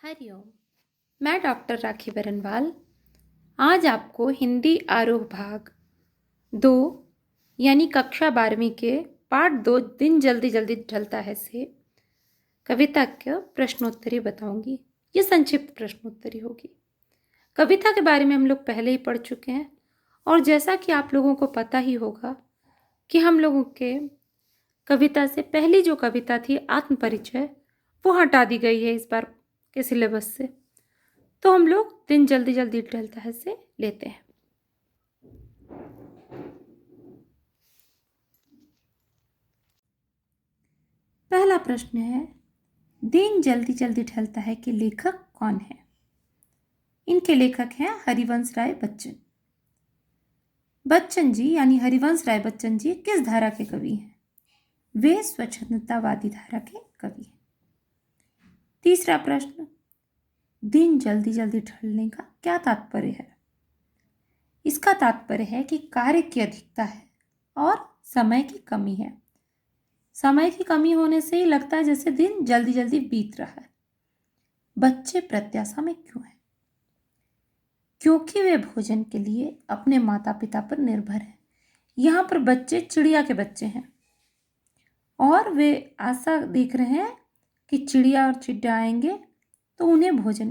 हरिओम। मैं डॉक्टर राखी बरनवाल आज आपको हिंदी आरोह भाग 2 यानी कक्षा 12वीं के पाठ 2 दिन जल्दी जल्दी ढलता है से कविता का प्रश्नोत्तरी बताऊंगी। ये संक्षिप्त प्रश्नोत्तरी होगी। कविता के बारे में हम लोग पहले ही पढ़ चुके हैं और जैसा कि आप लोगों को पता ही होगा कि हम लोगों के कविता से पहली जो कविता थी आत्म परिचय वो हटा दी गई है इस बार के सिलेबस से। तो हम लोग दिन जल्दी जल्दी ढलता है से लेते हैं। पहला प्रश्न है, दिन जल्दी जल्दी ढलता है के लेखक कौन है? इनके लेखक हैं हरिवंश राय बच्चन। बच्चन जी यानी हरिवंश राय बच्चन जी किस धारा के कवि हैं? वे स्वच्छंदतावादी धारा के कवि हैं। तीसरा प्रश्न, दिन जल्दी जल्दी ढलने का क्या तात्पर्य है? इसका तात्पर्य है कि कार्य की अधिकता है और समय की कमी है। समय की कमी होने से ही लगता है जैसे दिन जल्दी जल्दी बीत रहा है। बच्चे प्रत्याशा में क्यों हैं? क्योंकि वे भोजन के लिए अपने माता पिता पर निर्भर हैं। यहाँ पर बच्चे चिड़िया के बच्चे हैं और वे आशा देख रहे हैं कि चिड़िया और चिड्डा आएंगे तो उन्हें भोजन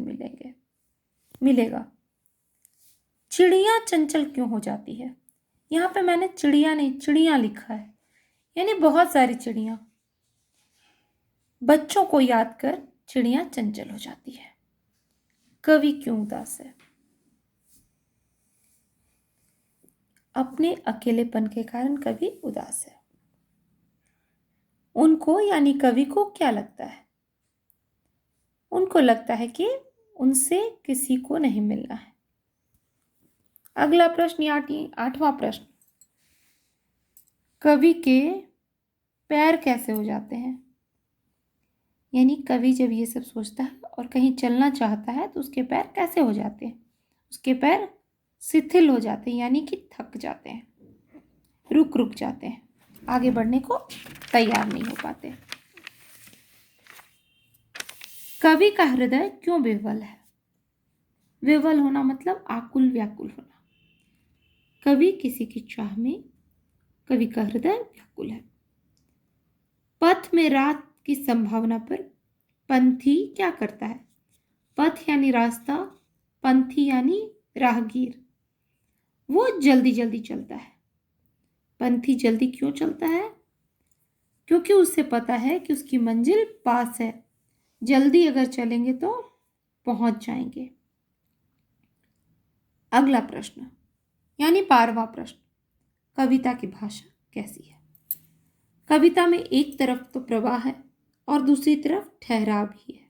मिलेगा। चिड़िया चंचल क्यों हो जाती है? यहाँ पे मैंने चिड़िया नहीं चिड़िया लिखा है, यानी बहुत सारी चिड़िया। बच्चों को याद कर चिड़िया चंचल हो जाती है। कवि क्यों उदास है? अपने अकेलेपन के कारण कवि उदास है। उनको यानी कवि को क्या लगता है? उनको लगता है कि उनसे किसी को नहीं मिलना है। अगला प्रश्न 8वां प्रश्न, कवि के पैर कैसे हो जाते हैं? यानी कवि जब ये सब सोचता है और कहीं चलना चाहता है तो उसके पैर कैसे हो जाते हैं? उसके पैर शिथिल हो जाते हैं, यानी कि थक जाते हैं, रुक जाते हैं, आगे बढ़ने को तैयार नहीं हो पाते। कवि का हृदय क्यों विह्वल है? विह्वल होना मतलब आकुल व्याकुल होना। कवि किसी की चाह में कवि का हृदय व्याकुल है। पथ में रात की संभावना पर पंथी क्या करता है? पथ यानी रास्ता, पंथी यानी राहगीर। वो जल्दी जल्दी चलता है। पंथी जल्दी क्यों चलता है? क्योंकि उसे पता है कि उसकी मंजिल पास है, जल्दी अगर चलेंगे तो पहुंच जाएंगे। अगला प्रश्न यानी 12वां प्रश्न, कविता की भाषा कैसी है? कविता में एक तरफ तो प्रवाह है और दूसरी तरफ ठहराव भी है।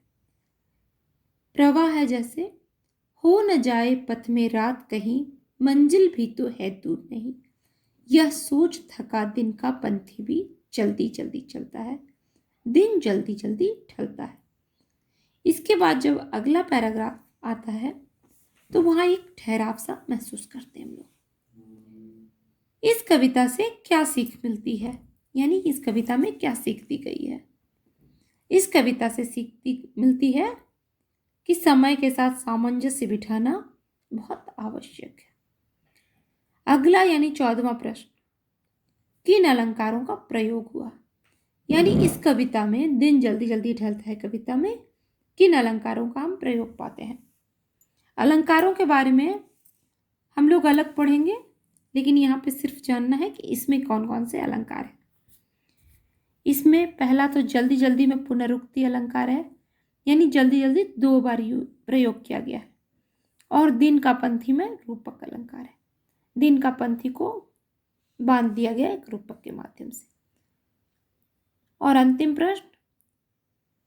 प्रवाह है जैसे, हो न जाए पथ में रात कहीं, मंजिल भी तो है दूर नहीं, यह सोच थका दिन का पंथी भी जल्दी जल्दी चलता है, दिन जल्दी जल्दी ढलता है। इसके बाद जब अगला पैराग्राफ आता है तो वहां एक ठहराव सा महसूस करते हैं हम लोग। इस कविता से क्या सीख मिलती है? यानी इस कविता में क्या सीख दी गई है? इस कविता से सीख मिलती है कि समय के साथ सामंजस्य बिठाना बहुत आवश्यक है। अगला यानी 14वां प्रश्न, किन अलंकारों का प्रयोग हुआ? यानी इस कविता में दिन जल्दी जल्दी ढलता है कविता में किन अलंकारों का हम प्रयोग पाते हैं? अलंकारों के बारे में हम लोग अलग पढ़ेंगे, लेकिन यहाँ पे सिर्फ जानना है कि इसमें कौन कौन से अलंकार हैं। इसमें पहला तो जल्दी जल्दी में पुनरुक्ति अलंकार है, यानी जल्दी जल्दी 2 बार प्रयोग किया गया है। और दिन का पंथी में रूपक अलंकार है, दिन का पंथी को बांध दिया गया एक रूपक के माध्यम से। और अंतिम प्रश्न,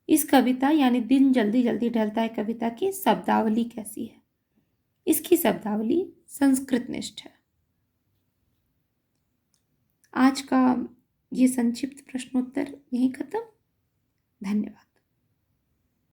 इस कविता यानी दिन जल्दी जल्दी ढलता है कविता की शब्दावली कैसी है? इसकी शब्दावली संस्कृत निष्ठ है। आज का ये संक्षिप्त प्रश्नोत्तर यहीं खत्म। धन्यवाद।